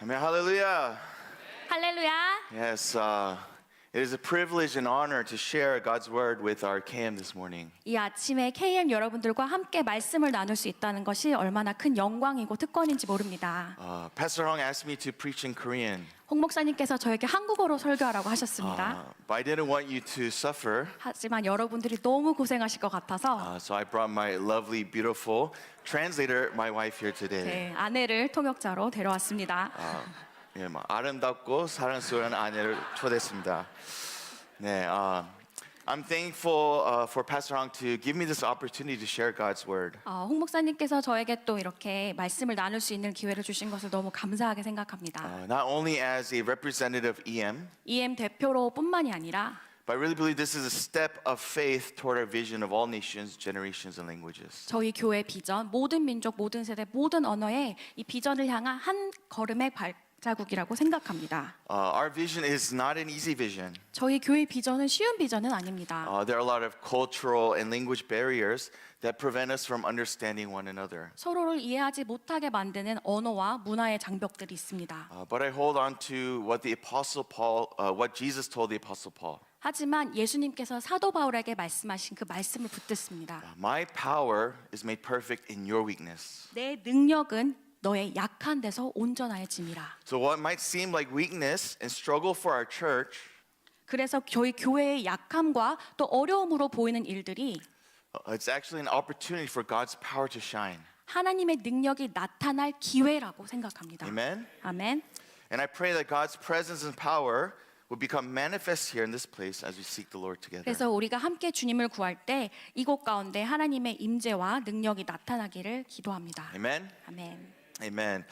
Amen. Hallelujah. 할렐루야. Yes, it is a privilege and honor to share God's word with our KM this morning. 이 아침에 KM 여러분들과 함께 말씀을 나눌 수 있다는 것이 얼마나 큰 영광이고 특권인지 모릅니다. Pastor Hong asked me to preach in Korean, 홍 목사님께서 저에게 한국어로 설교하라고 하셨습니다. but I didn't want you to suffer, 하지만 여러분들이 너무 고생하실 것 같아서 so I brought my lovely, beautiful translator, my wife, here today. 제 아내를 통역자로 데려왔습니다. 예, 아름답고 사랑스러운 아내를 초대했습니다. 네, I'm thankful for Pastor Hong to give me this opportunity to share God's word. 홍 목사님께서 저에게 또 이렇게 말씀을 나눌 수 있는 기회를 주신 것을 너무 감사하게 생각합니다. Not only as a representative of EM, EM 대표로뿐만이 아니라 but I really believe this is a step of faith toward our vision of all nations, generations, and languages. 저희 교회 비전, 모든 민족, 모든 세대, 모든 언어의 이 비전을 향한 한 걸음의 발자국이라고 생각합니다. Our vision is not an easy vision. 저희 교회 비전은 쉬운 비전은 아닙니다. There are a lot of cultural and language barriers that prevent us from understanding one another. 서로를 이해하지 못하게 만드는 언어와 문화의 장벽들이 있습니다. But I hold on to what the Apostle Paul, what Jesus told the Apostle Paul. 하지만 예수님께서 사도 바울에게 말씀하신 그 말씀을 붙들습니다. My power is made perfect in your weakness. 내 능력은 너의 약한 데서 온전하여짐이라. So what might seem like weakness and struggle for our church, 그래서 저희 교회의 약함과 또 어려움으로 보이는 일들이 it's actually an opportunity for God's power to shine. 하나님의 능력이 나타날 기회라고 생각합니다. Amen. 아멘. And I pray that God's presence and power will become manifest here in this place as we seek the Lord together. 그래서 우리가 함께 주님을 구할 때 이곳 가운데 하나님의 임재와 능력이 나타나기를 기도합니다. Amen. 아멘. Amen.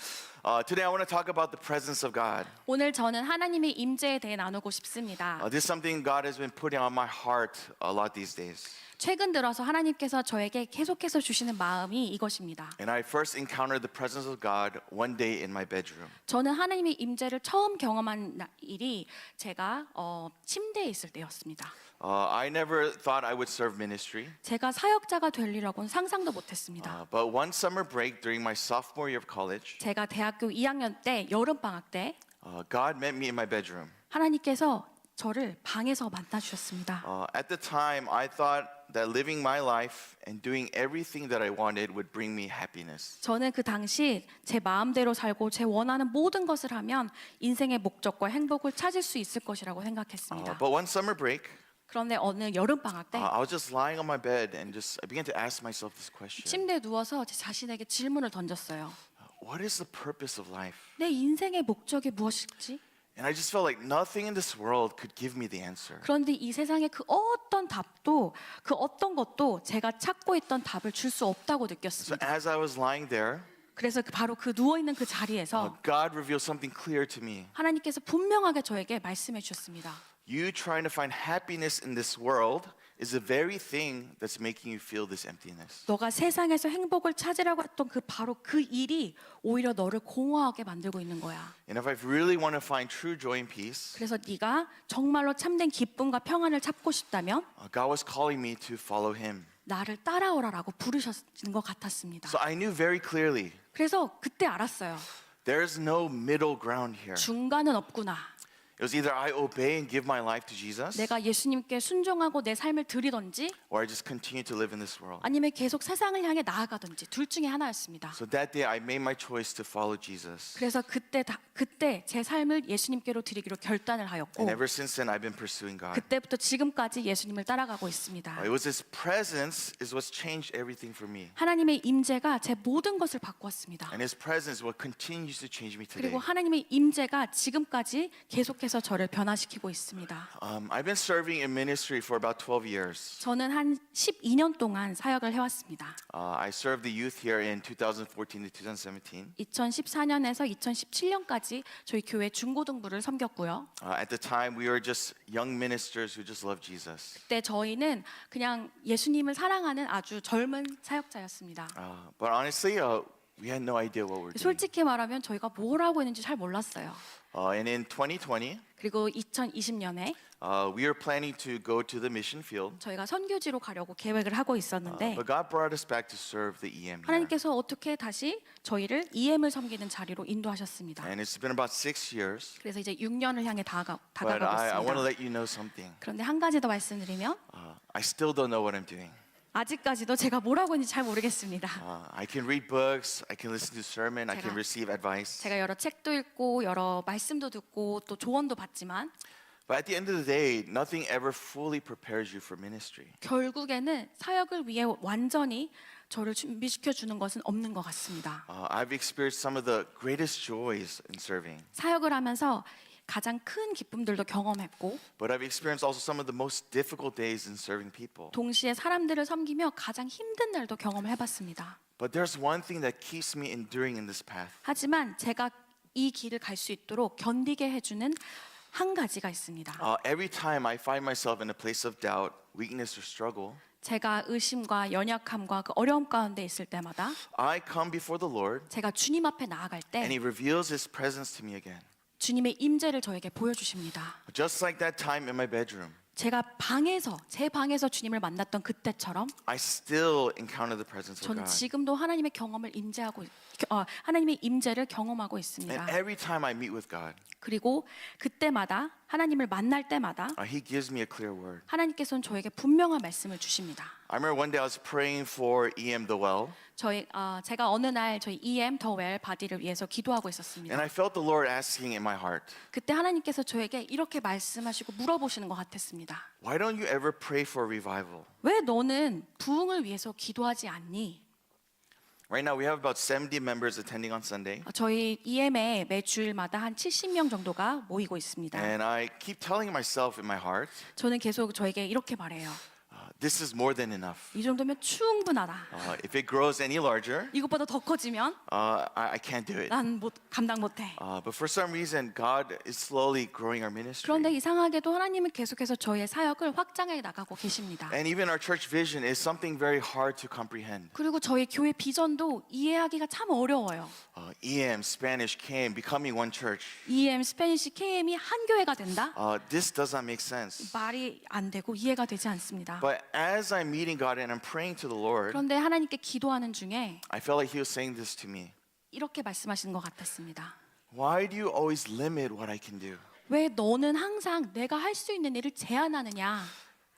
Today I want to talk about the presence of God. 오늘 저는 하나님의 임재에 대해 나누고 싶습니다. This is something God has been putting on my heart a lot these days. 최근 들어서 하나님께서 저에게 계속해서 주시는 마음이 이것입니다. And I first encountered the presence of God one day in my bedroom. 저는 하나님의 임재를 처음 경험한 일이 제가 침대에 있을 때였습니다. I never thought I would serve ministry. 제가 사역자가 될 일이라고는 상상도 못했습니다. But one summer break during my sophomore year of college, 제가 대학교 2학년 때 여름 방학 때 God met me in my bedroom. 하나님께서 저를 방에서 만나 주셨습니다. At the time, I thought that living my life and doing everything that I wanted would bring me happiness. 저는 그 당시 제 마음대로 살고 제 원하는 모든 것을 하면 인생의 목적과 행복을 찾을 수 있을 것이라고 생각했습니다. But one summer break, 그런데 어느 여름 방학 때 I was just lying on my bed and I began to ask myself this question. 침대에 누워서 제 자신에게 질문을 던졌어요. What is the purpose of life? 내 인생의 목적이 무엇일지? And I just felt like nothing in this world could give me the answer. 그런데 이 세상의 그 어떤 답도 그 어떤 것도 제가 찾고 있던 답을 줄 수 없다고 So 느꼈습니다. as I was lying there, 그래서 바로 그 누워 있는 그 자리에서 God revealed something clear to me. 하나님께서 분명하게 저에게 말씀해 주셨습니다. You trying to find happiness in this world is the very thing that's making you feel this emptiness. 너가 세상에서 행복을 찾으려고 했던 그 바로 그 일이 오히려 너를 공허하게 만들고 있는 거야. And if I really want to find true joy and peace, 그래서 네가 정말로 참된 기쁨과 평안을 찾고 싶다면 God was calling me to follow Him. 나를 따라오라라고 부르셨는 것 같았습니다. So I knew very clearly 그래서 그때 알았어요. there's no middle ground here. 중간은 없구나. It was either I obey and give my life to Jesus, 내가 예수님께 순종하고 내 삶을 드리던지 or I just continue to live in this world. 아니면 계속 세상을 향해 나아가든지 둘 중에 하나였습니다. So that day I made my choice to follow Jesus. 그래서 그때 제 삶을 예수님께로 드리기로 결단을 하였고 And ever since then I've been pursuing God. 그때부터 지금까지 예수님을 따라가고 있습니다. It was His presence is what's changed everything for me. 하나님의 임재가 제 모든 것을 바꾸었습니다. And His presence is what continues to change me today. 그리고 하나님의 임재가 지금까지 계속해서 저를 변화시키고 있습니다. I've been serving in ministry for about 12 years. 저는 한 12년 동안 사역을 해왔습니다. I served the youth here in 2014 to 2017. 2014년에서 2017년까지 저희 교회 중고등부를 섬겼고요. At the time, we were just young ministers who just loved Jesus. 그때 저희는 그냥 예수님을 사랑하는 아주 젊은 사역자였습니다. But honestly, We had no idea what we're doing. 솔직히 말하면 저희가 뭘 하고 있는지 잘 몰랐어요. And in 2020, 그리고 2020년에 we were planning to go to the mission field. 저희가 선교지로 가려고 계획을 하고 있었는데 But God brought us back to serve the EM here. 하나님께서 어떻게 다시 저희를 EM을 섬기는 자리로 인도하셨습니다. And it's been about 6 years. 그래서 이제 6년을 향해 But 다가가고 I want to 있습니다. let you know something. 그런데 한 가지 더 말씀드리면 I still don't know what I'm doing. 아직까지도 제가 뭘 하고 있는지 잘 모르겠습니다. I can read books, I can listen to sermon, I can 제가- receive advice. 제가 여러 책도 읽고 여러 말씀도 듣고 또 조언도 받지만 But at the end of the day, nothing ever fully prepares you for ministry. 결국에는 사역을 위해 완전히 저를 준비시켜 주는 것은 없는 것 같습니다. I've experienced some of the greatest joys in serving, 사역을 하면서 가장 큰 기쁨들도 경험했고 but I've experienced also some of the most difficult days in serving people. 동시에 사람들을 섬기며 가장 힘든 날도 경험을 해봤습니다. But there's one thing that keeps me enduring in this path. 하지만 제가 이 길을 갈 수 있도록 견디게 해주는 한 가지가 있습니다. Every time I find myself in a place of doubt, weakness or struggle, 제가 의심과 연약함과 그 어려움 가운데 있을 때마다 I come before the Lord 제가 주님 앞에 나아갈 and He 때 reveals His presence to me again. 주님의 임재를 저에게 보여주십니다. Just like that time in my bedroom, 제가 제 방에서 주님을 만났던 그때처럼 I still encounter the presence of 저는 God. 지금도 하나님의 하나님의 임재를 경험하고 And 있습니다. every time I meet with God, 그리고 그때마다 하나님을 만날 때마다 He gives me a clear word. 하나님께서는 저에게 분명한 말씀을 주십니다. I remember one day I was praying for EM the Well, 제가 어느 날 저희 EM 더 웰 바디를 위해서 기도하고 and 있었습니다. I felt the Lord asking in my heart, 그때 하나님께서 저에게 이렇게 말씀하시고 물어보시는 것 같았습니다. why don't you ever pray for revival? 왜 너는 부흥을 위해서 기도하지 않니? Right now we have about 70 members attending on Sunday, 저희 EM에 매 주일마다 한 70명 정도가 모이고 있습니다. and I keep telling myself in my heart, 저는 계속 저에게 이렇게 말해요. this is more than enough. 이 정도면 충분하다. If it grows any larger, 이것보다 더 커지면 I can't do it. 난 감당 못해. But for some reason, God is slowly growing our ministry. 그런데 이상하게도 하나님은 계속해서 저의 사역을 확장해 나가고 계십니다. And even our church vision is something very hard to comprehend. 그리고 저희 교회 비전도 이해하기가 참 어려워요. EM, Spanish, came, becoming one church. EM, 스페니시, KM이 한 교회가 된다? This does not make sense. 말이 안 되고 이해가 되지 않습니다. But as I'm meeting God and I'm praying to the Lord, 그런데 하나님께 기도하는 중에 I felt like He was saying this to me. 이렇게 말씀하시는 것 같았습니다. Why do you always limit what I can do? 왜 너는 항상 내가 할 수 있는 일을 제한하느냐?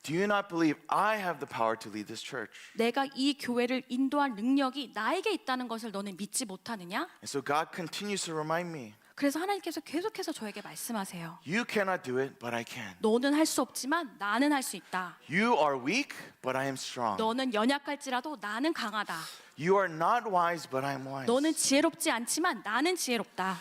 Do you not believe I have the power to lead this church? 내가 이 교회를 인도할 능력이 나에게 있다는 것을 너는 믿지 못하느냐? And so God continues to remind me, 그래서 하나님께서 계속해서 저에게 말씀하세요. you cannot do it, but I can. 너는 할 수 없지만 나는 할 수 있다. You are weak, but I am strong. 너는 연약할지라도 나는 강하다. You are not wise, but I am wise. 너는 지혜롭지 않지만 나는 지혜롭다.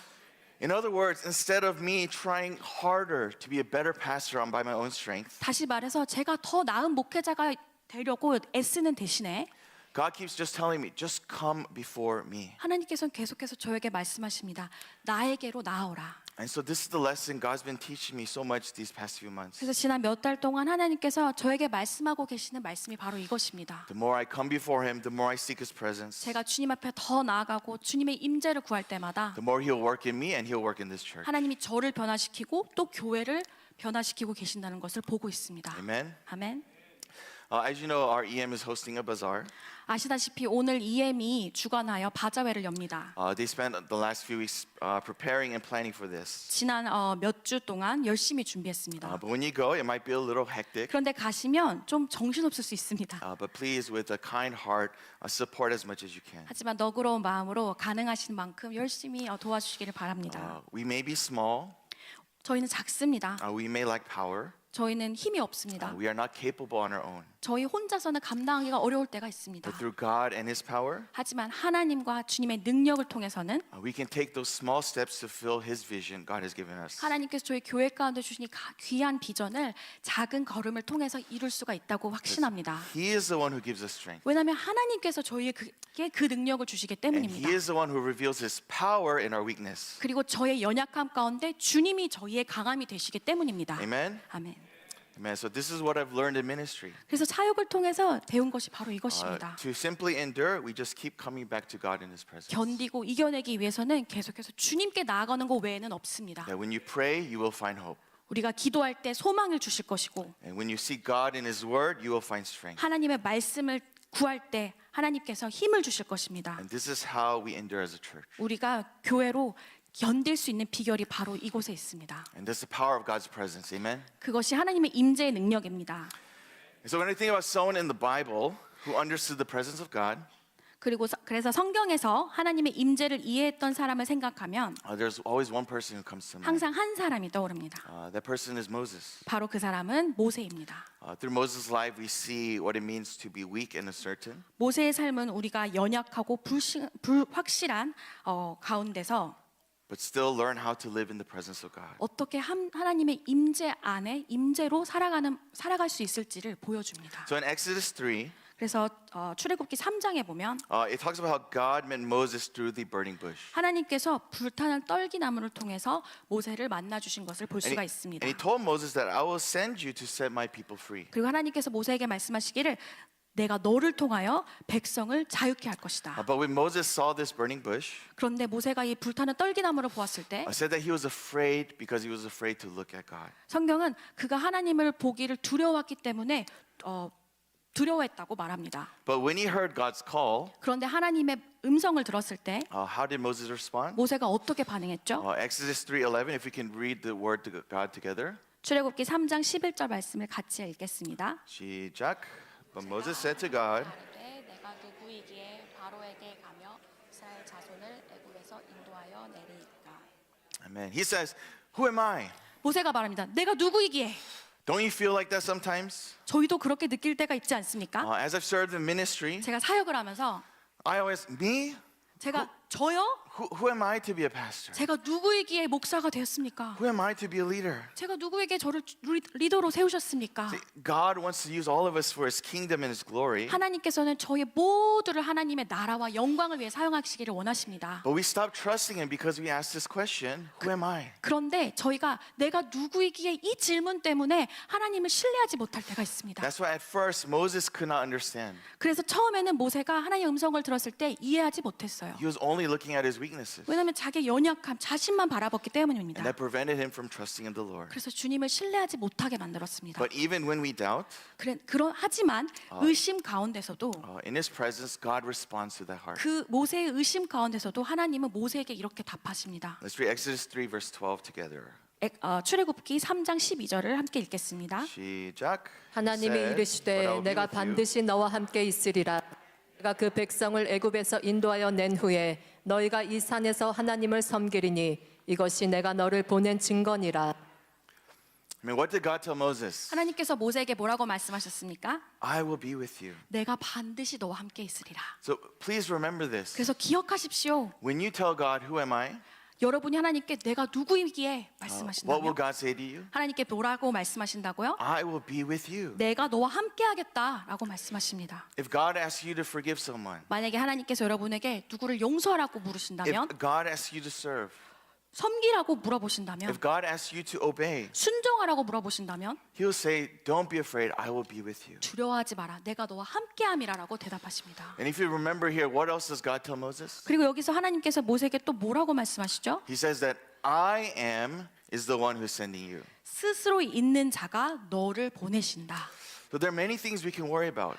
In other words, instead of me trying harder to be a better pastor on by my own strength, 다시 말해서 제가 더 나은 목회자가 되려고 애쓰는 대신에 God keeps just telling me, just come before me. 하나님께서는 계속해서 저에게 말씀하십니다. 나에게로 나아오라. And so this is the lesson God's been teaching me so much these past few months. 그래서 지난 몇 달 동안 하나님께서 저에게 말씀하고 계시는 말씀이 바로 이것입니다. The more I come before Him, the more I seek His presence. 제가 주님 앞에 더 나아가고 주님의 임재를 구할 때마다 The more He'll work in me and He'll work in this church. 하나님이 저를 변화시키고 또 교회를 변화시키고 계신다는 것을 보고 있습니다. Amen. 아멘. As you know, our EM is hosting a bazaar. 아시다시피 오늘 EM이 주관하여 바자회를 엽니다. They spent the last few weeks preparing and planning for this. 지난 몇 주 동안 열심히 준비했습니다. But when you go, it might be a little hectic. 그런데 가시면 좀 정신없을 수 있습니다. But please, with a kind heart, support as much as you can. 하지만 너그러운 마음으로 가능하신 만큼 열심히 도와주시기를 바랍니다. We may be small. 저희는 작습니다. We may lack power. 저희는 힘이 없습니다. We are not capable on our own. 저희 혼자서는 감당하기가 어려울 때가 있습니다. But through God and His power, 하지만 하나님과 주님의 능력을 통해서는 we can take those small steps to fill His vision God has given us. 하나님께서 저희 교회 가운데 주신 이 귀한 비전을 작은 걸음을 통해서 이룰 수가 있다고 확신합니다. He is the one who gives us strength. 왜냐하면 하나님께서 저희에게 그 능력을 주시기 And 때문입니다. He is the one who reveals His power in our weakness. 그리고 저의 연약함 가운데 주님이 저희의 강함이 되시기 때문입니다. Amen? 아멘. Amen. So this is what I've learned in ministry. 그래서 사역을 통해서 배운 것이 바로 이것입니다. To simply endure, we just keep coming back to God in His presence. 견디고 이겨내기 위해서는 계속해서 주님께 나아가는 것 외에는 없습니다. That when you pray, you will find hope. 우리가 기도할 때 소망을 주실 것이고 And when you seek God in His Word, you will find strength. 하나님의 말씀을 구할 때 하나님께서 힘을 주실 것입니다. And this is how we endure as a church. 우리가 교회로 견딜 수 있는 비결이 바로 이곳에 있습니다. And that's the power of God's presence. Amen. 그것이 하나님의 임재의 능력입니다. And so when I think about someone in the Bible who understood the presence of God, 그래서 성경에서 하나님의 임재를 이해했던 사람을 생각하면 there's always one person who comes to mind. 항상 한 사람이 떠오릅니다. That person is Moses. 바로 그 사람은 모세입니다. Through Moses' life, we see what it means to be weak and uncertain. 모세의 삶은 우리가 연약하고 불확실한 가운데서 But still learn how to live in the presence of God. 어떻게 하나님의 임재 안에 임재로 살아갈 수 있을지를 보여줍니다. So in Exodus 3, 그래서 출애굽기 3장에 보면 it talks about how God met Moses through the burning bush. 하나님께서 불타는 떨기나무를 통해서 모세를 만나 주신 것을 볼 수가 있습니다. And he told Moses that I will send you to set my people free. 그리고 하나님께서 모세에게 말씀하시기를 내가 너를 통하여 백성을 자유케 할 것이다. But when Moses saw this burning bush, 그런데 모세가 이 불타는 떨기나무를 보았을 때 said that he was afraid because he was afraid to look at God. 성경은 그가 하나님을 보기를 두려워했기 때문에 두려워했다고 말합니다. But when he heard God's call, 그런데 하나님의 음성을 들었을 때 how did Moses respond? 모세가 어떻게 반응했죠? Exodus 3:11. If we can read the word to God together. 출애굽기 3장 11절 말씀을 같이 읽겠습니다. 시작. But Moses said to God, 내가 누구이기에 바로에게 가며 이스라엘 자손을 애굽에서 인도하여 내리까. Amen. He says, "Who am I?" 모세가 말합니다. 내가 누구이기에? Don't you feel like that sometimes? 저희도 그렇게 느낄 때가 있지 않습니까? As I've served in ministry, 제가 사역을 하면서 I always me. 제가 저요? Who am I to be a pastor? 제가 누구이기에 목사가 되었습니까? Who am I to be a leader? 제가 누구에게 저를 리더로 세우셨습니까? See, God wants to use all of us for His kingdom and His glory. 하나님께서는 저희 모두를 하나님의 나라와 영광을 위해 사용하시기를 원하십니다. But we stop trusting Him because we ask this question, who am I? 그런데 저희가 내가 누구이기에 이 질문 때문에 하나님을 신뢰하지 못할 때가 있습니다. That's why at first Moses could not understand. 그래서 처음에는 모세가 하나님의 음성을 들었을 때 이해하지 못했어요. He was only looking at his weaknesses. 왜냐하면 자기의 연약함, 자신만 바라봤기 때문입니다. And that prevented him from trusting in the Lord. 그래서 주님을 신뢰하지 못하게 만들었습니다. But even when we doubt, 하지만 의심 가운데서도 in His presence, God responds to that heart. 그 모세의 의심 가운데서도 하나님은 모세에게 이렇게 답하십니다. Let's read Exodus 3 verse 12 together. 출애굽기 3장 12절을 함께 읽겠습니다. 시작. 하나님이 Said, "But I 이르시되 will be 내가 with you." 반드시 너와 함께 있으리라. 내가 그 백성을 애굽에서 인도하여 낸 후에 너희가 이 산에서 하나님을 섬기리니 이것이 내가 너를 보낸 증거니라. I mean, what did God tell Moses? 하나님께서 모세에게 뭐라고 말씀하셨습니까? I will be with you. 내가 반드시 너와 함께 있으리라. So please remember this. 그래서 기억하십시오. When you tell God, who am I? 여러분이 하나님께 내가 누구이기에 What will 말씀하신다면 God say to you? 하나님께 뭐라고 말씀하신다고요? I will be with you. 내가 너와 함께 하겠다라고 말씀하십니다. If God asks you to forgive someone, 만약에 하나님께서 여러분에게 누구를 용서하라고 물으신다면 if God asks you to serve, 섬기라고 물어보신다면 if God asks you to obey, 순종하라고 물어보신다면 He'll say, "Don't be afraid. I will be with you." 두려워하지 마라. 내가 너와 함께함이라라고 대답하십니다. And if you remember here, what else does God tell Moses? 그리고 여기서 하나님께서 모세에게 또 뭐라고 말씀하시죠? He says that I am is the one who's sending you. 스스로 있는 자가 너를 보내신다. So there are many things we can worry about.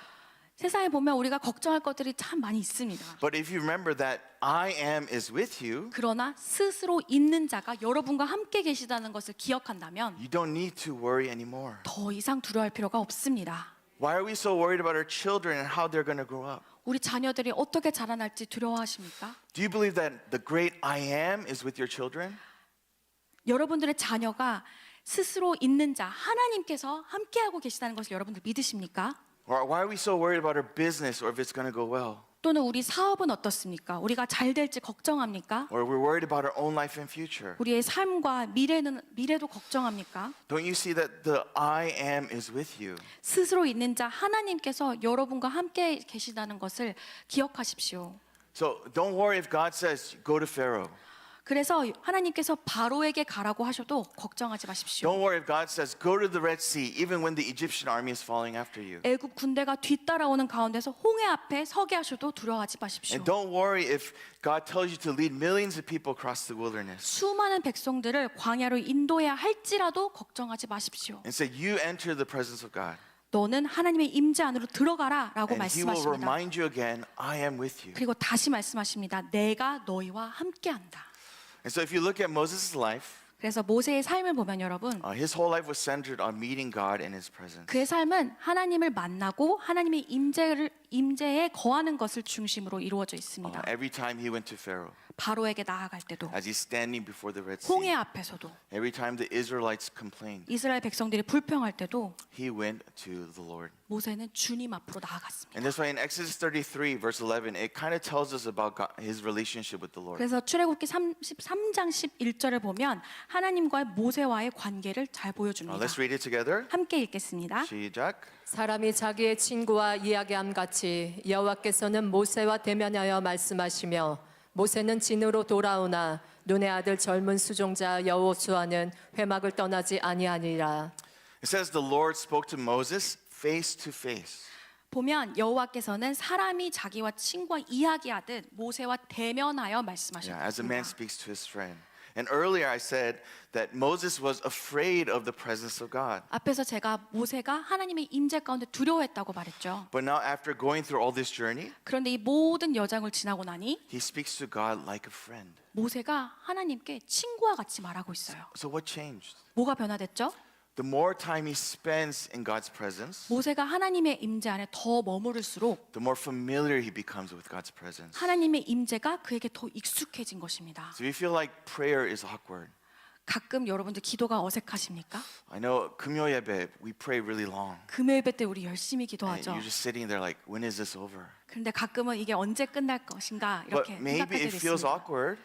세상에 보면 우리가 걱정할 것들이 참 많이 있습니다. But if you remember that I am is with you, 그러나 스스로 있는 자가 여러분과 함께 계시다는 것을 기억한다면 you don't need to worry anymore. 더 이상 두려워할 필요가 없습니다. Why are we so worried about our children and how they're going to grow up? 우리 자녀들이 어떻게 자라날지 두려워하십니까? Do you believe that the great I am is with your children? 여러분들의 자녀가 스스로 있는 자 하나님께서 함께하고 계시다는 것을 여러분들 믿으십니까? Or why are we so worried about our business or if it's going to go well? 또는 우리 사업은 어떻습니까? 우리가 잘 될지 걱정합니까? Or we're worried about our own life and future? 우리의 삶과 미래도 걱정합니까? Don't you see that the I am is with you? 스스로 있는 자 하나님께서 여러분과 함께 계시다는 것을 기억하십시오. So don't worry if God says go to Pharaoh. 그래서 하나님께서 바로에게 가라고 하셔도 걱정하지 마십시오. Don't worry if God says go to the Red Sea even when the Egyptian army is following after you. 애굽 군대가 뒤따라오는 가운데서 홍해 앞에 서게 하셔도 두려워하지 마십시오. And don't worry if God tells you to lead millions of people across the wilderness. 수많은 백성들을 광야로 인도해야 할지라도 걱정하지 마십시오. And say you enter the presence of God. 너는 하나님의 임재 안으로 들어가라라고 And He will 말씀하십니다. remind you again, I am with you. 그리고 다시 말씀하십니다. 내가 너희와 함께한다. And so if you look at Moses' life, 그래서 모세의 삶을 보면 여러분, his whole life was centered on meeting God in His presence. 그의 삶은 하나님을 만나고 하나님의 임재에 거하는 것을 중심으로 이루어져 있습니다. Every time he went to Pharaoh, 바로에게 나아갈 때도, as he's standing before the Red 홍해 Sea, 앞에서도, every time the Israelites complained, 이스라엘 백성들이 불평할 때도 he went to the Lord. 모세는 주님 앞으로 나아갔습니다. And that's why in Exodus 33, verse 11, it kind of tells us about his relationship with the Lord. 그래서 출애굽기 33장 11절을 보면 하나님과의 모세와의 관계를 잘 보여줍니다. Let's read it together. 함께 읽겠습니다. 시작. 사람이 자기의 친구와 이야기함 같이 여호와께서는 모세와 대면하여 말씀하시며 모세는 진으로 돌아오나 눈의 아들 젊은 수종자 여호수아는 회막을 떠나지 아니하니라. It says the Lord spoke to Moses face to face. 보면 여호와께서는 사람이 자기와 친구와 이야기하듯 모세와 대면하여 Yeah, as a man 말씀하셨습니다. speaks to his friend. And earlier I said that Moses was afraid of the presence of God. 앞에서 제가 모세가 하나님의 임재 가운데 두려워했다고 말했죠. But now after going through all this journey, 그런데 이 모든 여정을 지나고 나니 he speaks to God like a friend. 모세가 하나님께 친구와 같이 말하고 있어요. So what changed? 뭐가 변화됐죠? The more time he spends in God's presence, 모세가 하나님의 임재 안에 더 머무를수록 the more familiar he becomes with God's presence. 하나님의 임재가 그에게 더 익숙해진 것입니다. So if you feel like prayer is awkward, 가끔 여러분들 기도가 어색하십니까? I know 금요 예배 we pray really long. 금요 예배 때 우리 열심히 And 기도하죠. you're just sitting there like, when is this over? 그런데 가끔은 이게 언제 끝날 것인가 But 이렇게 maybe 생각하게 it feels 됐습니다. awkward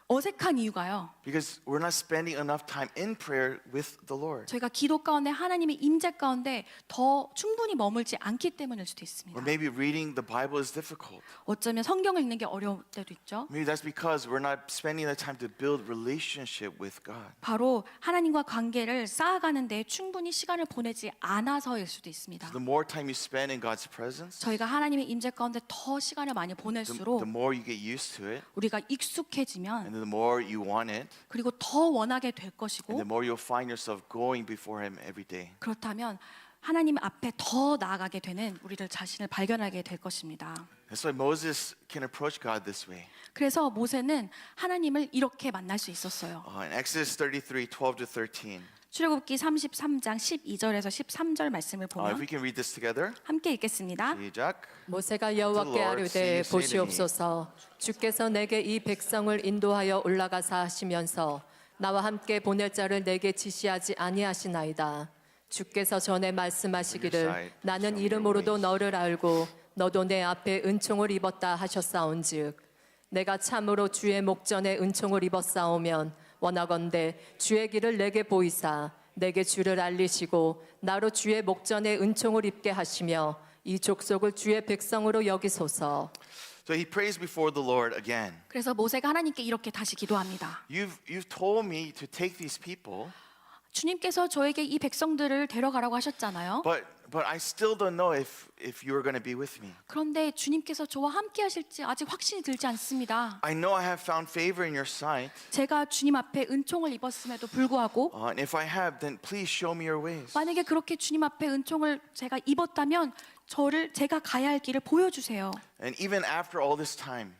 어색한 이유가요. because we're not spending enough time in prayer with the Lord. 저희가 기도 가운데 하나님의 임재 가운데 더 충분히 머물지 않기 때문일 수도 있습니다. Or maybe reading the Bible is difficult. 어쩌면 성경을 읽는 게 어려울 때도 있죠. Maybe that's because we're not spending the time to build relationship with God. 바로 하나님과 관계를 쌓아가는 데 충분히 시간을 보내지 않아서일 수도 있습니다. The more time you spend in God's presence, 저희가 하나님의 임재 가운데 더 시간을 많이 보낼수록 the more you get used to it, 우리가 익숙해지면 and the more you want it, 그리고 더 원하게 될 and 것이고 the more you'll find yourself going before Him every day. 그렇다면 하나님 앞에 더 나아가게 되는 우리를 자신을 발견하게 될 것입니다. That's why Moses can approach God this way. 그래서 모세는 하나님을 이렇게 만날 수 있었어요. In Exodus 33, 12 to 13. 출애굽기 33장 12절에서 13절 말씀을 If 보면 we can read this together. 함께 읽겠습니다. 시작. 모세가 여호와께 아뢰되 보시옵소서 주께서 내게 이 백성을 인도하여 올라가사 하시면서 나와 함께 보낼 자를 내게 지시하지 아니하시나이다. 주께서 전에 말씀하시기를 나는 이름으로도 너를 알고 너도 내 앞에 은총을 입었다 하셨사온즉 내가 참으로 주의 목전에 은총을 입었사오면 원하건대 주의 길을 내게 보이사 내게 주를 알리시고 나로 주의 목전에 은총을 입게 하시며 이 족속을 주의 백성으로 여기소서. So he prays before the Lord again. 그래서 모세가 하나님께 이렇게 다시 기도합니다. You've told me to take these people, 주님께서 저에게 이 백성들을 데려가라고 하셨잖아요. but I still don't know if you are going to be with me. 그런데 주님께서 저와 함께 하실지 아직 확신이 들지 않습니다. I know I have found favor in your sight, 제가 주님 앞에 은총을 입었음에도 불구하고 and if I have, then please show me your ways. 만약에 그렇게 주님 앞에 은총을 제가 입었다면 제가 가야 할 길을 보여주세요. And even after all this time,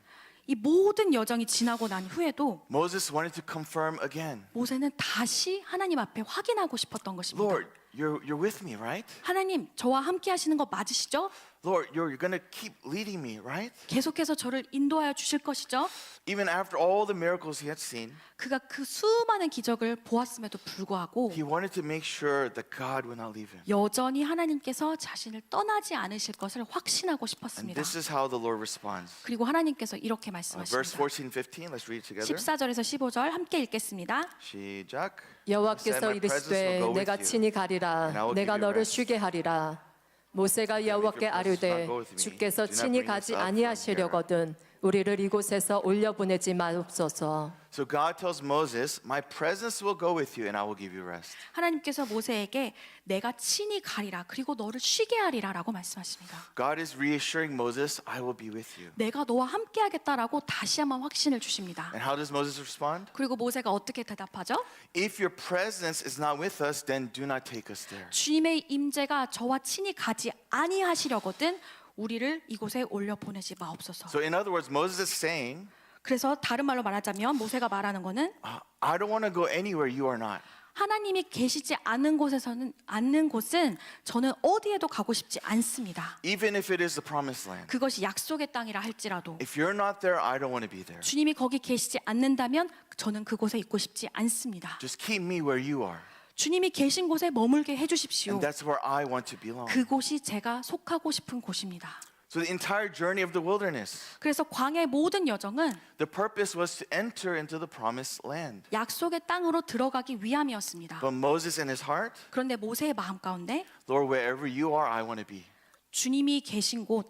이 모든 여정이 지나고 난 후에도 Moses wanted to confirm again. 모세는 다시 하나님 앞에 확인하고 싶었던 것입니다. Lord, you're with me, right? 하나님, 저와 함께 하시는 거 맞으시죠? Lord, you're going to keep leading me, right? 계속해서 저를 인도하여 주실 것이죠? Even after all the miracles he had seen, 그가 그 수많은 기적을 보았음에도 불구하고 he wanted to make sure that God would not leave him. 여전히 하나님께서 자신을 떠나지 않으실 것을 확신하고 And 싶었습니다. this is how the Lord responds. 그리고 하나님께서 이렇게 Verse 말씀하십니다. 14, 15, let's read it together. 14절에서 15절 함께 읽겠습니다. 시작. 여호와께서 이르시되 내가 친히 가리라 내가 너를 쉬게 하리라. 모세가 여호와께 아뢰되 주께서 친히 가지 아니하시려거든 우리를 이곳에서 올려보내지 마옵소서. So God tells Moses, my presence will go with you and I will give you rest. 하나님께서 모세에게 내가 친히 가리라 그리고 너를 쉬게 하리라라고 말씀하십니다. God is reassuring Moses, I will be with you. 내가 너와 함께 하겠다라고 다시 한번 확신을 주십니다. And how does Moses respond? 그리고 모세가 어떻게 대답하죠? If your presence is not with us, then do not take us there. 주님의 임재가 저와 친히 가지 아니하시려거든 우리를 이곳에 올려 보내지 마옵소서. So in other words, Moses is saying, 그래서 다른 말로 말하자면 모세가 말하는 거는 I don't want to go anywhere you are not. 하나님이 계시지 않는 곳은 저는 어디에도 가고 싶지 않습니다. Even if it is the promised land. 그것이 약속의 땅이라 할지라도 If you're not there, I don't want to be there. 주님이 거기 계시지 않는다면 저는 그곳에 있고 싶지 않습니다. Just keep me where you are. 주님이 계신 곳에 머물게 해주십시오. And that's where I want to belong. 그곳이 제가 속하고 싶은 곳입니다. So the entire journey of the wilderness, 그래서 광야의 모든 여정은 the purpose was to enter into the promised land. 약속의 땅으로 들어가기 위함이었습니다. But Moses in his heart, 그런데 모세의 마음 가운데 Lord, wherever you are, I want to be. 주님이 계신 곳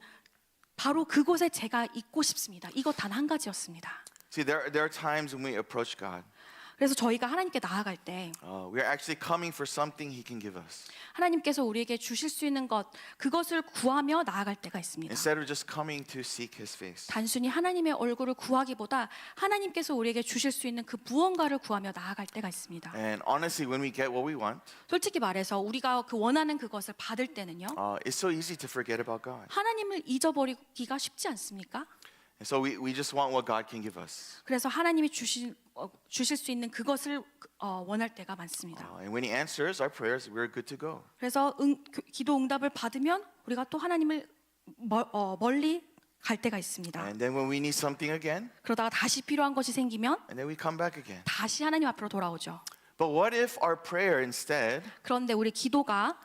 바로 그곳에 제가 있고 싶습니다. 이것 단 한 가지였습니다. See, there are times when we approach God. 그래서 저희가 하나님께 나아갈 때 We are actually coming for something He can give us. 하나님께서 우리에게 주실 수 있는 것 그것을 구하며 나아갈 때가 있습니다. Instead of just coming to seek His face. 단순히 하나님의 얼굴을 구하기보다 하나님께서 우리에게 주실 수 있는 그 무언가를 구하며 나아갈 때가 있습니다. And honestly, when we get what we want, 솔직히 말해서 우리가 그 원하는 그것을 받을 때는요. it's so easy to forget about God. 하나님을 잊어버리기가 쉽지 않습니까? And so we just want what God can give us. 그래서 하나님이 주실 수 있는 그것을 원할 때가 많습니다. And when He answers our prayers, we're good to go. 그래서 기도 응답을 받으면 우리가 또 하나님을 멀리 갈 때가 있습니다. And then when we need something again, 그러다가 다시 필요한 것이 생기면 and then we come back again. 다시 하나님 앞으로 돌아오죠. But what if our prayer instead 그런데 우리 기도가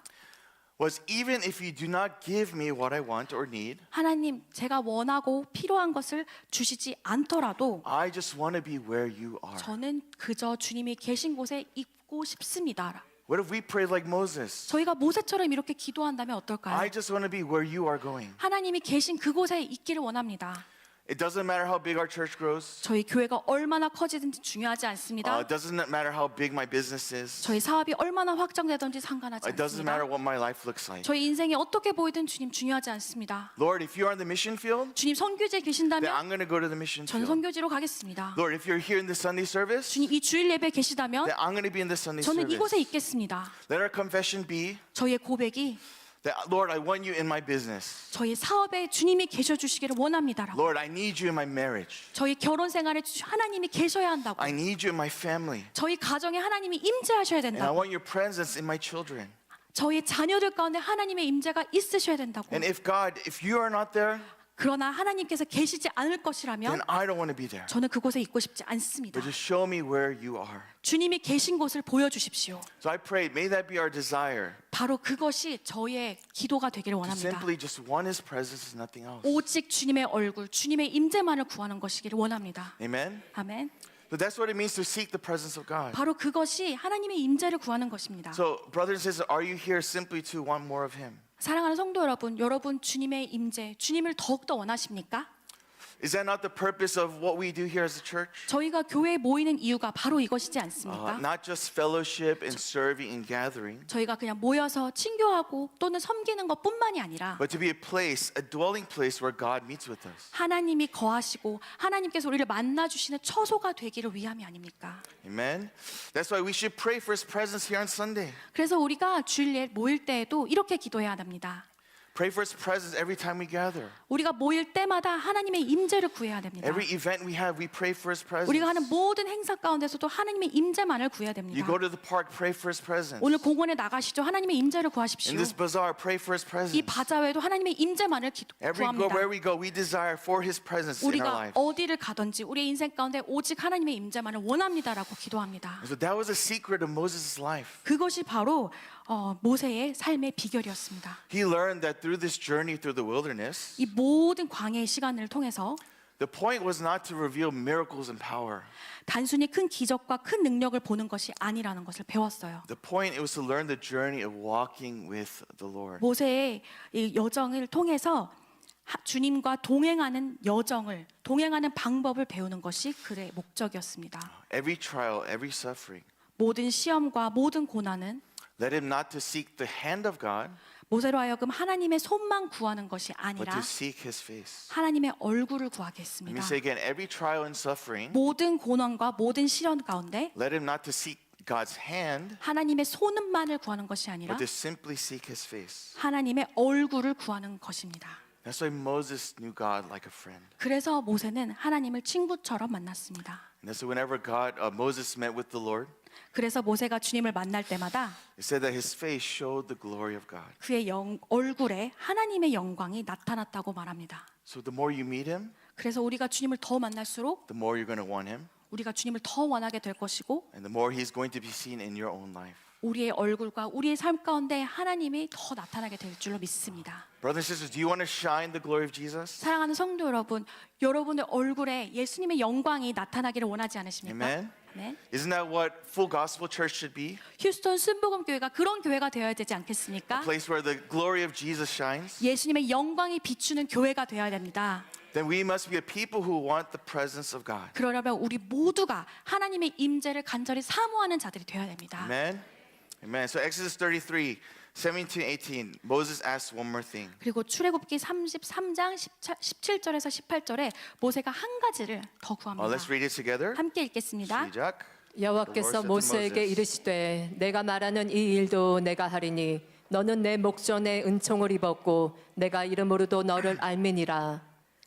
was even if you do not give me what I want or need, 하나님 제가 원하고 필요한 것을 주시지 않더라도 I just want to be where you are. 저는 그저 주님이 계신 곳에 있고 싶습니다. What if we prayed like Moses? 저희가 모세처럼 이렇게 기도한다면 어떨까요? I just want to be where you are going. 하나님이 계신 그곳에 있기를 원합니다. It doesn't matter how big our church grows. 저희 교회가 얼마나 커지든지 중요하지 않습니다. It doesn't matter how big my business is. 저희 사업이 얼마나 확장되든지 상관하지 It doesn't matter 않습니다. what my life looks like. 저희 인생이 어떻게 보이든 주님 중요하지 않습니다. Lord, if you are in the mission field, 주님 선교지에 then 계신다면 I'm going to go to the mission 전 field. 선교지로 가겠습니다. Lord, if you're here in the Sunday service, 주님 이 주일 예배 계시다면 then I'm going to be in the Sunday 저는 이곳에 service. 있겠습니다. Let our confession be 저희의 고백이 that, Lord, I want you in my business. 저희 사업에 주님이 계셔 주시기를 원합니다라고. Lord, I need you in my marriage. 저희 결혼 생활에 하나님이 계셔야 한다고. I need you in my family. 저희 가정에 하나님이 임재하셔야 And I 된다고. want your presence in my children. 저희 자녀들 가운데 하나님의 임재가 있으셔야 된다고. And if God, if you are not there, 그러나 하나님께서 계시지 않을 then 것이라면 I don't want to be there. 저는 그곳에 있고 싶지 않습니다. But just show me where you are. 주님이 계신 곳을 보여주십시오. So I pray, may that be our desire. 바로 그것이 저의 기도가 되기를 To 원합니다. simply just want His presence and nothing else. 오직 주님의 얼굴, 주님의 임재만을 구하는 것이기를 원합니다. Amen? 아멘. So that's what it means to seek the presence of God. 바로 그것이 하나님의 임재를 구하는 것입니다. So, brothers and sisters, are you here simply to want more of Him? 사랑하는 성도 여러분 주님의 임재, 주님을 더욱더 원하십니까? Is that not the purpose of what we do here as a church? 저희가 교회에 모이는 이유가 바로 이것이지 않습니까? Not just fellowship and serving and gathering, 저희가 그냥 모여서 친교하고 또는 섬기는 것뿐만이 아니라 but to be a place, a dwelling place where God meets with us. 하나님이 거하시고 하나님께서 우리를 만나주시는 처소가 되기를 위함이 아닙니까? Amen? That's why we should pray for His presence here on Sunday. 그래서 우리가 주일에 모일 때에도 이렇게 기도해야 합니다. Pray for His presence every time we gather. 우리가 모일 때마다 하나님의 임재를 구해야 됩니다. Every event we have, we pray for His presence. 우리가 하는 모든 행사 가운데서도 하나님의 임재만을 구해야 You 됩니다. go to the park, pray for His presence. 오늘 공원에 나가시죠. 하나님의 임재를 구하십시오. In this bazaar, pray for His 이 presence. 바자회도 하나님의 임재만을 구합니다. Where we go, we desire for His presence in our 우리가 lives. 어디를 가든지 우리의 인생 가운데 오직 하나님의 임재만을 원합니다라고 기도합니다. So that was a secret of Moses' life. 그것이 바로 모세의 삶의 비결이었습니다. He learned that through this journey through the wilderness, 이 모든 광야의 시간을 통해서 the point was not to reveal miracles and power. 단순히 큰 기적과 큰 능력을 보는 것이 아니라는 것을 배웠어요. The point it was to learn the journey of walking with the Lord. 모세의 이 여정을 통해서 주님과 동행하는 여정을, 동행하는 방법을 배우는 것이 그의 목적이었습니다. Every trial, every suffering, 모든 시험과 모든 고난은 led him not to seek the hand of God, 모세로 하여금 하나님의 손만 구하는 것이 but 아니라 to seek his face. 하나님의 얼굴을 구하게 Let 했습니다. me say again, every trial and suffering 모든 고난과 모든 시련 가운데 led him not to seek God's hand, 하나님의 손만을 구하는 것이 아니라 but to simply seek his face. 하나님의 얼굴을 구하는 것입니다. That's why Moses knew God like a friend. 그래서 모세는 하나님을 친구처럼 만났습니다. And so whenever Moses met with the Lord, 그래서 모세가 주님을 만날 때마다 it said that his face showed the glory of God. 그의 얼굴에 하나님의 영광이 나타났다고 말합니다. So the more you meet him, 그래서 우리가 주님을 더 만날수록 the more you're going to want him, 우리가 주님을 더 원하게 될 것이고 and the more he's going to be seen in your own life. 우리의 얼굴과 우리의 삶 가운데 하나님이 더 나타나게 될 줄로 믿습니다. Brothers and sisters, do you want to shine the glory of Jesus? 사랑하는 성도 여러분, 여러분의 얼굴에 예수님의 영광이 나타나기를 원하지 않으십니까? Amen. 네. Isn't that what full gospel church should be? 휴스턴 순복음 교회가 그런 교회가 되어야 되지 않겠습니까? A place where the glory of Jesus shines? 예수님의 영광이 비추는 교회가 되어야 됩니다. Then we must be a people who want the presence of God. 그러려면 우리 모두가 하나님의 임재를 간절히 사모하는 자들이 되어야 됩니다. Amen. Amen. So Exodus 33, 17, 18, Moses asked one more thing. 그리고 출애굽기 33장 17절에서 18절에 모세가 한 가지를 더 구합니다. Let's read it together. 함께 읽겠습니다. 시작. 여호와께서 모세에게 이르시되 내가 말하는 이 일도 내가 하리니 너는 내 목전에 은총을 입었고 내가 이름으로도 너를 알미니라.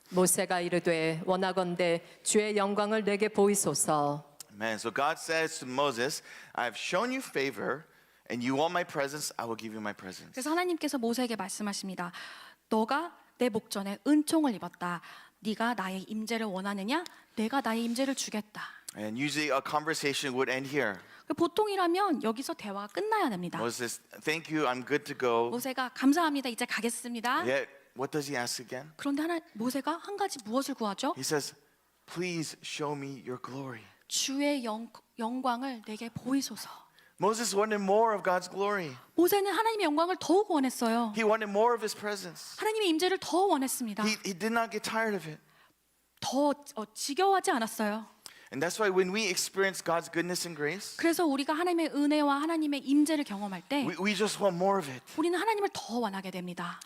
모세가 이르되 원하건대 주의 영광을 내게 보이소서. Amen. So God says to Moses, I have shown you favor, and you want my presence, I will give you my presence. 그래서 하나님께서 모세에게 말씀하십니다. 너가 내 목전에 은총을 입었다. 네가 나의 임재를 원하느냐? 내가 나의 임재를 주겠다. And usually a conversation would end here. 보통이라면 여기서 대화가 끝나야 됩니다. Moses says, thank you, I'm good to go. 모세가 감사합니다. 이제 가겠습니다. Yet, what does he ask again? 그런데 모세가 한 가지 무엇을 구하죠? He says, please show me your glory. 주의 영광을 내게 보이소서. Moses wanted more of God's glory. 모세는 하나님의 영광을 더욱 원했어요. He wanted more of his presence. 하나님의 임재를 더 원했습니다. He did not get tired of it. 더 지겨워하지 않았어요. And that's why when we experience God's goodness and grace, 그래서 우리가 하나님의 은혜와 하나님의 임재를 경험할 때 we just want more of it. 우리는 하나님을 더 원하게 됩니다.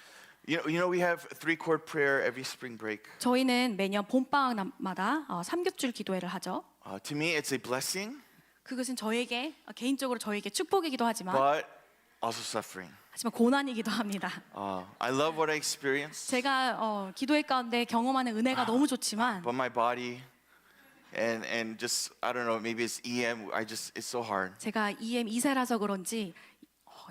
You know, we have 3-chord prayer every spring break. 저희는 매년 봄방학마다 삼겹줄 기도회를 하죠. To me, it's a blessing, 그것은 저에게 개인적으로 저에게 축복이기도 하지만 but also suffering. 하지만 고난이기도 합니다. I love what I experienced, 제가 기도회 가운데 경험하는 은혜가 너무 좋지만 but my body and just I don't know, maybe it's EM. It's so hard. 제가 EM 2세라서 그런지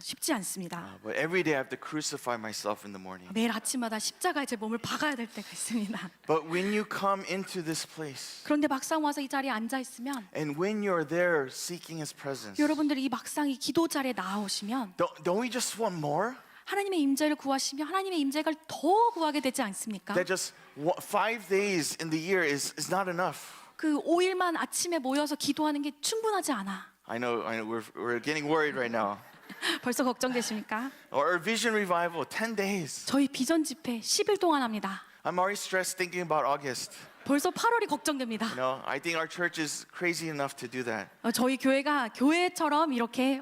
쉽지 않습니다. But every day I have to crucify myself in the morning. 매일 아침마다 십자가에 제 몸을 박아야 될 때가 있습니다. But when you come into this place, 그런데 막상 와서 이 자리에 앉아 있으면 and when you're there seeking His presence, 여러분들이 이 막상 이 기도 자리에 나오시면 don't we just want more? 하나님의 임재를 구하시며 하나님의 임재를 더 구하게 되지 않습니까? That just 5 days in the year is not enough. 그 5일만 아침에 모여서 기도하는 게 충분하지 않아. I know we're getting worried right now. 벌써 걱정되십니까? Or Vision Revival, 10 days. 저희 비전 집회 10일 동안 합니다. I'm already stressed thinking about August. 벌써 8월이 걱정됩니다. You know, I think our church is crazy enough to do that. 저희 교회가 교회처럼 이렇게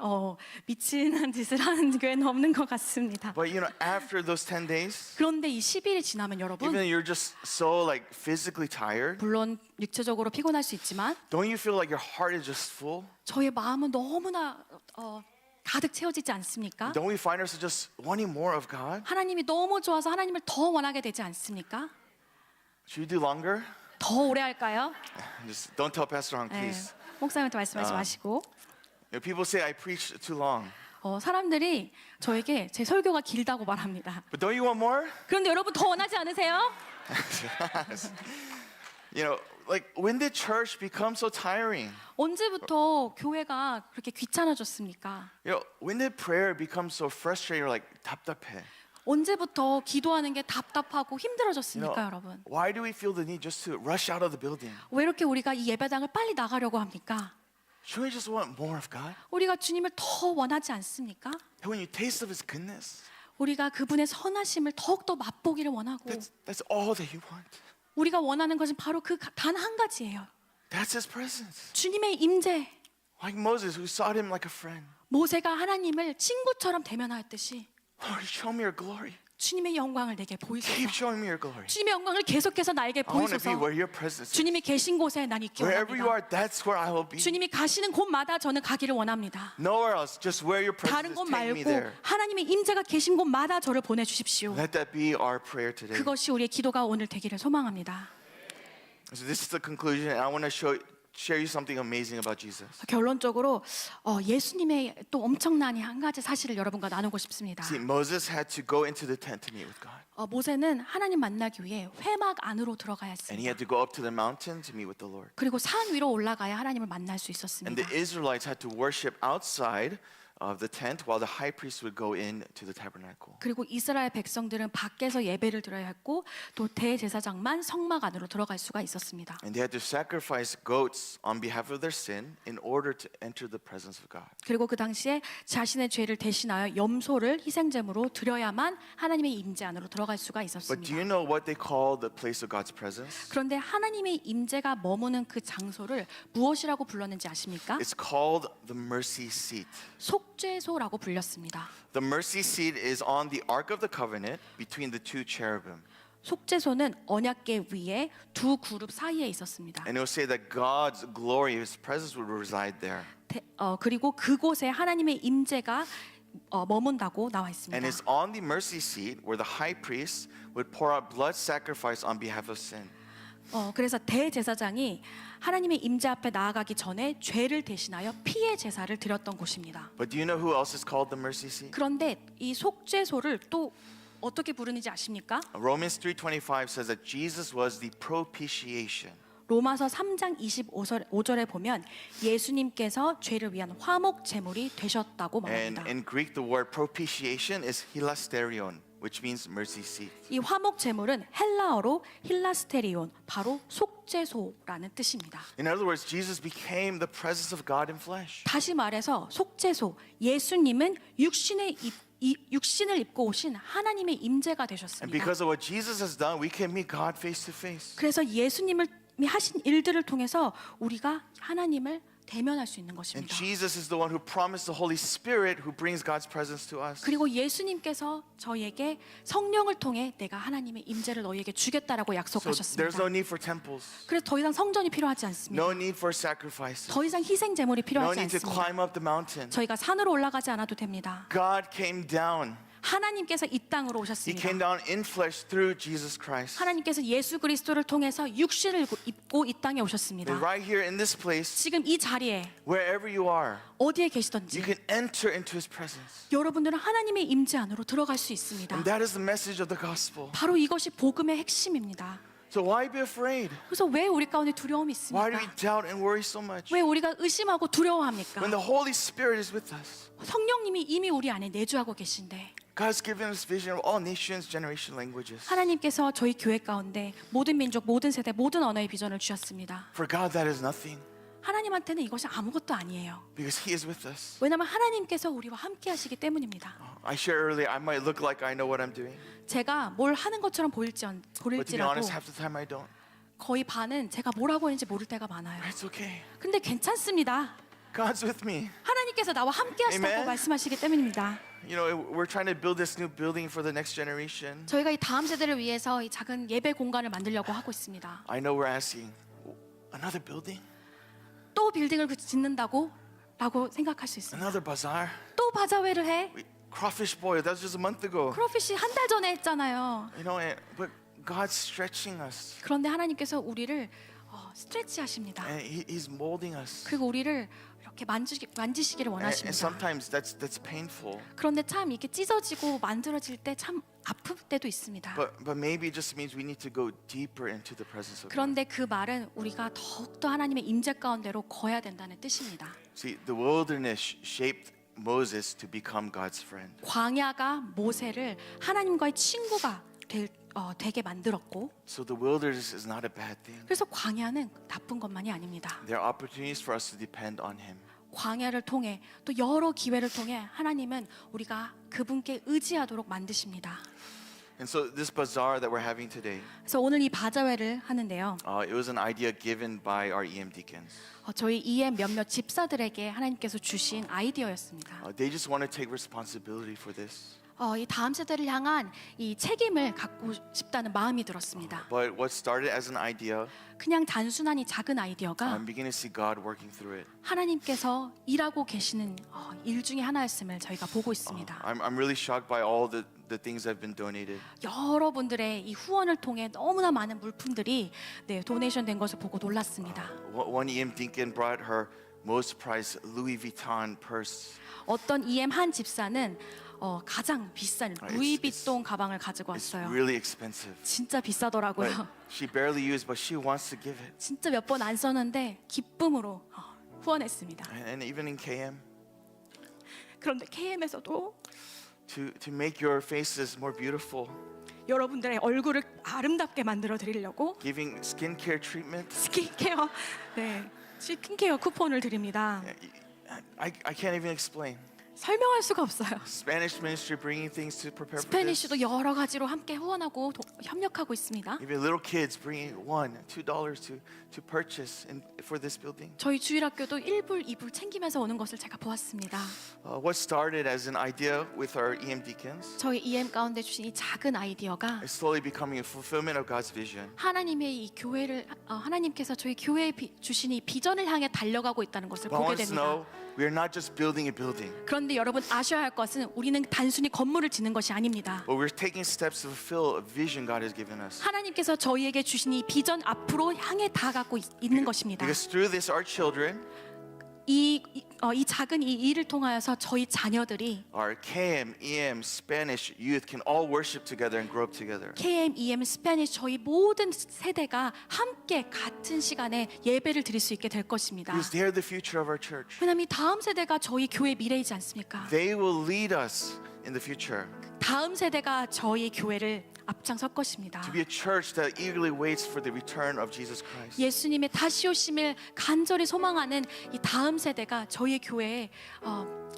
미친 짓을 하는 교회는 없는 것 같습니다. But you know, after those 10 days, 그런데 이 10일이 지나면 여러분, even though you're just so like physically tired, 물론 육체적으로 피곤할 수 있지만 don't you feel like your heart is just full? 저의 마음은 너무나 가득 채워지지 않습니까? Don't we find ourselves just wanting more of God? 하나님이 너무 좋아서 하나님을 더 원하게 되지 않습니까? Should we do longer? 더 오래 할까요? Just don't tell Pastor Hong, 네, please. 목사님한테 말씀하지 마시고 You know, people say I preach too long, 사람들이 저에게 제 설교가 길다고 말합니다. but don't you want more? 그런데 여러분 더 원하지 않으세요? You know, like when did church become so tiring? 언제부터 교회가 그렇게 귀찮아졌습니까? You know, when did prayer become so frustrating or like 답답해? 언제부터 기도하는 게 답답하고 You 힘들어졌습니까, know, 여러분? why do we feel the need just to rush out of the building? 왜 이렇게 우리가 이 예배당을 빨리 나가려고 합니까? Shouldn't we just want more of God? 우리가 주님을 더 원하지 않습니까? And when you taste of His goodness, 우리가 그분의 선하심을 더욱더 맛보기를 원하고 That's all that you want. 우리가 원하는 것은 바로 그 단 한 가지예요. That's His presence. 주님의 임재. Like Moses, who sought Him like a friend. 모세가 하나님을 친구처럼 대면하였듯이 Lord, show me your glory. 주님의 영광을 내게 보이소서. Keep showing me your glory. 주님의 영광을 계속해서 나에게 I want to be 보이소서. where your presence is. 주님이 계신 곳에 난 있기 Wherever you 원합니다. are, that's where I will be. 주님이 가시는 곳마다 저는 가기를 원합니다. Nowhere else, just where your presence 다른 is. 곳 Take me 말고 there. 하나님의 임재가 계신 곳마다 저를 보내주십시오. Let that be our prayer today. 그것이 우리의 기도가 오늘 되기를 소망합니다. So this is the conclusion, and I want to share you something amazing about Jesus. 결론적으로 예수님의 또 엄청난 한 가지 사실을 여러분과 나누고 싶습니다. See, Moses had to go into the tent to meet with God, 모세는 하나님 만나기 위해 회막 안으로 들어가야 and he 했습니다. had to go up to the mountain to meet with the Lord. 그리고 산 위로 올라가야 하나님을 만날 수 And 있었습니다. the Israelites had to worship outside of the tent while the high priest would go in to the tabernacle. 그리고 이스라엘 백성들은 밖에서 예배를 드려야 했고 또 대제사장만 성막 안으로 들어갈 수가 있었습니다. And they had to sacrifice goats on behalf of their sin in order to enter the presence of God. 그리고 그 당시에 자신의 죄를 대신하여 염소를 희생제물로 드려야만 하나님의 임재 안으로 들어갈 수가 But do 있었습니다. you know what they call the place of God's presence? 그런데 하나님의 임재가 머무는 그 장소를 무엇이라고 불렀는지 아십니까? It's called the mercy seat. 속죄소라고 불렸습니다. The mercy seat is on the Ark of the Covenant between the two cherubim. 속죄소는 언약궤 위에 두 그룹 사이에 있었습니다. And it will say that God's glory, His presence would reside there. 그리고 그곳에 하나님의 임재가 머문다고 나와 And 있습니다. it's on the mercy seat where the high priest would pour out blood sacrifice on behalf of sin. 그래서 대제사장이 하나님의 임재 앞에 나아가기 전에 죄를 대신하여 피의 제사를 드렸던 곳입니다. But do you know who else is called the mercy seat? 그런데 이 속죄소를 또 어떻게 부르는지 아십니까? Romans 3:25 says that Jesus was the propitiation. 로마서 3장 25절에 보면 예수님께서 죄를 위한 화목 제물이 되셨다고 And 말합니다. in Greek, the word propitiation is hilasterion, which means mercy seat. 이 화목 제물은 헬라어로 힐라스테리온, 바로 속죄소라는 뜻입니다. In other words, Jesus became the presence of God in flesh. 다시 말해서 속죄소, 예수님은 육신을 입고 오신 하나님의 임재가 And 되셨습니다. because of what Jesus has done, we can meet God face to face. 그래서 예수님이 하신 일들을 통해서 우리가 하나님을 대면할 수 있는 And 것입니다. Jesus is the one who promised the Holy Spirit who brings God's presence to us. 그리고 예수님께서 저에게 성령을 통해 내가 하나님의 임재를 너희에게 주겠다라고 So 약속하셨습니다. there's no need for temples, 그래서 더 이상 성전이 필요하지 않습니다. no need for sacrifices, 더 이상 희생 제물이 no 필요하지 need to 않습니다. climb up the mountain. 저희가 산으로 올라가지 않아도 됩니다. God came down. 하나님께서 이 땅으로 He 오셨습니다. came down in flesh through Jesus Christ. 하나님께서 예수 그리스도를 통해서 육신을 입고 이 땅에 And 오셨습니다. right here in this place, 지금 이 자리에 wherever you are, 어디에 you 계시든지 can enter into His presence. 여러분들은 하나님의 임재 안으로 들어갈 수 있습니다. And that is the message of the gospel. 바로 이것이 복음의 핵심입니다. So why be afraid? 그래서 왜 우리 가운데 두려움이 Why do we 있습니까? doubt and worry so much? 왜 우리가 의심하고 두려워합니까? When the Holy Spirit is with us. 성령님이 이미 우리 안에 내주하고 계신데 God's given us vision of all nations, generation, languages. 하나님께서 저희 교회 가운데 모든 민족, 모든 세대, 모든 언어의 비전을 주셨습니다. For God, that is nothing 하나님한테는 이것이 아무것도 아니에요. because He is with us. 왜냐하면 하나님께서 우리와 함께 하시기 때문입니다. I shared earlier, I might look like I know what I'm doing, 제가 뭘 하는 것처럼 but to be 보일지라도 honest, half the time I don't. 거의 반은 제가 뭐라고 했는지 모를 때가 많아요. It's okay. 근데 괜찮습니다. God's with me. 하나님께서 나와 함께 하시다고 Amen. 말씀하시기 때문입니다. You know, we're trying to build this new building for the next generation. 저희가 이 다음 세대를 위해서 이 작은 예배 공간을 만들려고 하고 있습니다. I know we're asking, another building? 또 빌딩을 짓는다고? 라고 생각할 수 있습니다. Another bazaar? 또 바자회를 해? Crawfish boil, that was just a month ago. 크로피시 한 달 전에 했잖아요. You know, but God's stretching us. 그런데 하나님께서 우리를 스트레치 하십니다. And He's molding us. 그리고 우리를 이렇게 만지시기를 And 원하십니다. sometimes that's painful. 그런데 참 이렇게 찢어지고 만들어질 때 참 아플 때도 있습니다. But maybe it just means we need to go deeper into the presence of God. 그런데 그 말은 우리가 더욱더 하나님의 임재 가운데로 거야 된다는 뜻입니다. See, the wilderness shaped Moses to become God's friend. 광야가 모세를 하나님과의 친구가 되게 만들었고, So the wilderness is not a bad thing. 그래서 광야는 나쁜 것만이 아닙니다. There are opportunities for us to depend on Him. 광야를 통해 또 여러 기회를 통해 하나님은 우리가 그분께 의지하도록 만드십니다. And so this bazaar that we're having today, 그래서 오늘 이 바자회를 하는데요. it was an idea given by our EM deacons. 저희 EM 몇몇 집사들에게 하나님께서 주신 아이디어였습니다. They just want to take responsibility for this. 이 다음 세대를 향한 이 책임을 갖고 싶다는 마음이 들었습니다. But what started as an idea, 그냥 단순한 이 작은 아이디어가 I'm beginning to see God working through it. 하나님께서 일하고 계시는 일 중에 하나였음을 저희가 보고 있습니다. I'm really shocked by all the things that have been donated. 여러분들의 이 후원을 통해 너무나 많은 물품들이 도네이션 된 것을 보고 놀랐습니다. One EM deacon brought her most prized Louis Vuitton purse. 어떤 EM 한 집사는 가장 비싼 It's- 루이비통 가방을 가지고 It's 왔어요. really expensive. 진짜 비싸더라고요. But she barely used, but she wants to give it. 진짜 몇 번 안 썼는데 기쁨으로 후원했습니다. And even in KM, 그런데 KM에서도 to make your faces more beautiful, 여러분들의 얼굴을 아름답게 만들어 드리려고 giving skincare treatment. 스킨케어 스킨케어 쿠폰을 드립니다. I can't even explain. 설명할 수가 없어요. Spanish ministry bringing things to prepare for this. 스페니쉬도 여러 가지로 함께 후원하고 협력하고 있습니다. Even little kids bringing $1, $2 to purchase for this building. 저희 주일학교도 1불, 2불 챙기면서 오는 것을 제가 보았습니다. What started as an idea with our EM deacons 저희 EM 가운데 주신 이 작은 아이디어가 is slowly becoming a fulfillment of God's vision. 하나님의 이 교회를 하나님께서 저희 교회에 주신 이 비전을 향해 달려가고 있다는 것을 But I 보게 want us to 됩니다. know we are not just building a building, 그런데 여러분 아셔야 할 것은 우리는 단순히 건물을 짓는 것이 아닙니다. but we're taking steps to fulfill a vision God has given us. 하나님께서 저희에게 주신 이 비전 앞으로 향해 다가가고 있는 것입니다. Because through this, our children, 이 작은 이 일을 통하여서 저희 자녀들이 our KM, EM, Spanish youth can all worship together and grow up together. KM, EM, 스페니쉬 저희 모든 세대가 함께 같은 시간에 예배를 드릴 수 있게 될 것입니다. Because they are the future of our church. 왜냐하면 이 다음 세대가 저희 교회의 미래이지 않습니까? They will lead us in the future 다음 세대가 저희 교회를 앞장설 것입니다. to be a church that eagerly waits for the return of Jesus Christ. 예수님의 다시 오심을 간절히 소망하는 이 다음 세대가 저희의 교회의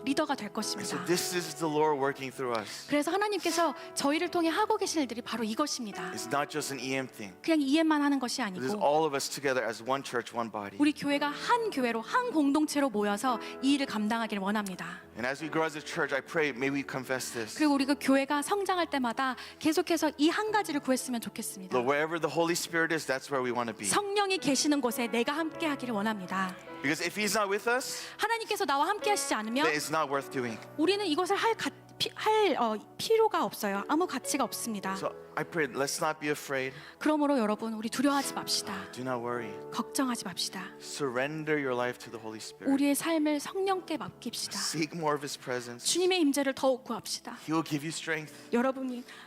리더가 될 And 것입니다. so this is the Lord working through us. 그래서 하나님께서 저희를 통해 하고 계신 일들이 바로 이것입니다. It's not just an EM thing. 그냥 이해만 하는 것이 It is 아니고 all of us together as one church, one body. 우리 교회가 한 교회로 한 공동체로 모여서 이 일을 감당하기를 원합니다. And as we grow as a church, I pray may we confess this. 그리고 우리 그 교회가 성장할 때마다 계속해서 이 한 가지를 구했으면 좋겠습니다. Lord, wherever the Holy Spirit is, that's where we want to be. 성령이 계시는 곳에 내가 함께 하기를 원합니다. Because if He's not with us, 하나님께서 나와 함께 하시지 않으면 then it's not worth doing. 우리는 이것을 할 필요가 없어요. 아무 가치가 없습니다. So I pray, let's not be afraid. 그러므로 여러분 우리 두려워하지 맙시다. Do not worry. 걱정하지 맙시다. Surrender your life to the Holy Spirit. 우리의 삶을 성령께 맡깁시다. Seek more of His presence. 주님의 임재를 더욱 구합시다. He will give you strength.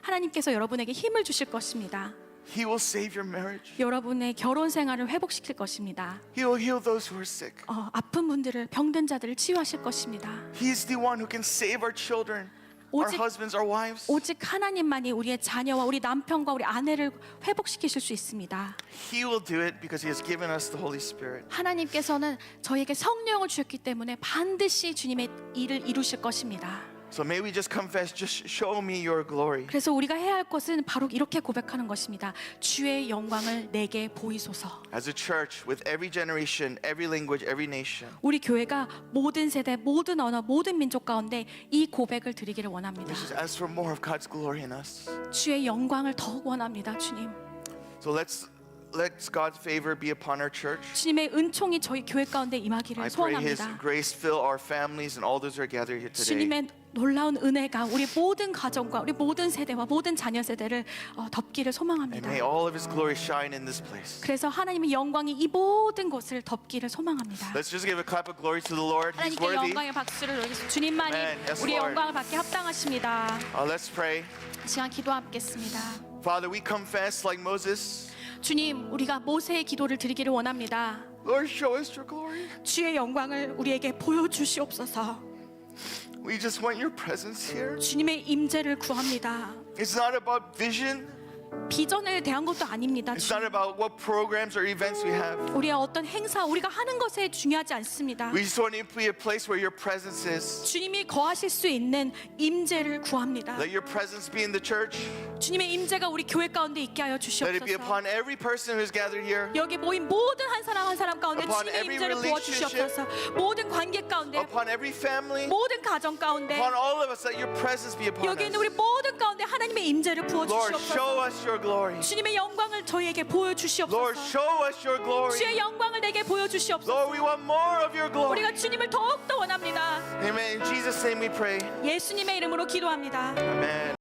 하나님께서 여러분에게 힘을 주실 것입니다. He will save your marriage. 여러분의 결혼 생활을 회복시킬 것입니다. He will heal those who are sick. 아픈 분들을 병든 자들을 치유하실 것입니다. He's the one who can save our children, our 오직- husbands, our wives. 오직 하나님만이 우리의 자녀와 우리 남편과 우리 아내를 회복시키실 수 있습니다. He will do it because He has given us the Holy Spirit. 하나님께서는 저희에게 성령을 주셨기 때문에 반드시 주님의 일을 이루실 것입니다. So may we just confess, just show me your glory. 그래서 우리가 해야 할 것은 바로 이렇게 고백하는 것입니다. 주의 영광을 내게 보이소서. As a church, with every generation, every language, every nation, 우리 교회가 모든 세대, 모든 언어, 모든 민족 가운데 이 고백을 드리기를 원합니다. we just ask for more of God's glory in us. 주의 영광을 더욱 원합니다, 주님. So let God's favor be upon our church. 주님의 은총이 저희 교회 가운데 I 임하기를 pray His 소원합니다. grace fill our families and all those who are gathered here today. 주님의 놀라운 은혜가 우리 모든 가정과 우리 모든 세대와 모든 자녀 세대를 덮기를 And 소망합니다. may all of His glory shine in this place. 그래서 하나님의 영광이 이 모든 곳을 덮기를 소망합니다. Let's just give a clap of glory to the Lord. He's 하나님께 worthy. 영광의 박수를 올리겠습니다. 주님만이 Amen. Yes, 우리의 Lord. 영광을 받게 합당하십니다. Let's pray. 이 시간 기도하겠습니다. Father, we confess like Moses. 주님, 우리가 모세의 기도를 드리기를 원합니다. Lord, show us your glory. 주의 영광을 우리에게 보여주시옵소서. We just want your presence here. 주님의 임재를 구합니다. It's not about vision. 비전에 대한 것도 아닙니다. It's not about what programs or events we have. 우리의 어떤 행사, 우리가 하는 것에 중요하지 않습니다. We just want to be a place where your presence is. 주님이 거하실 수 있는 임재를 구합니다. Let your presence be in the church. 주님의 임재가 우리 교회 가운데 있게 하여 Let it be 주시옵소서. upon every person who's gathered here. 여기 모인 모든 한 사람 한 사람 가운데 Upon 주님의 every 임재를 부어 주시옵소서. 모든 관계 가운데, Upon every family. 모든 가정 가운데, Upon all of us, let your presence be upon 여기 있는 us. 우리 모든 가운데 하나님의 임재를 부어 Lord, show 주시옵소서. us your glory. 주님의 영광을 저희에게 보여 Lord, 주시옵소서. show us your glory. 주의 영광을 내게 보여 주시옵소서. Lord, we want more of your glory. 우리가 주님을 더욱 더 원합니다. Amen. In Jesus' name we pray. 예수님의 이름으로 기도합니다. Amen.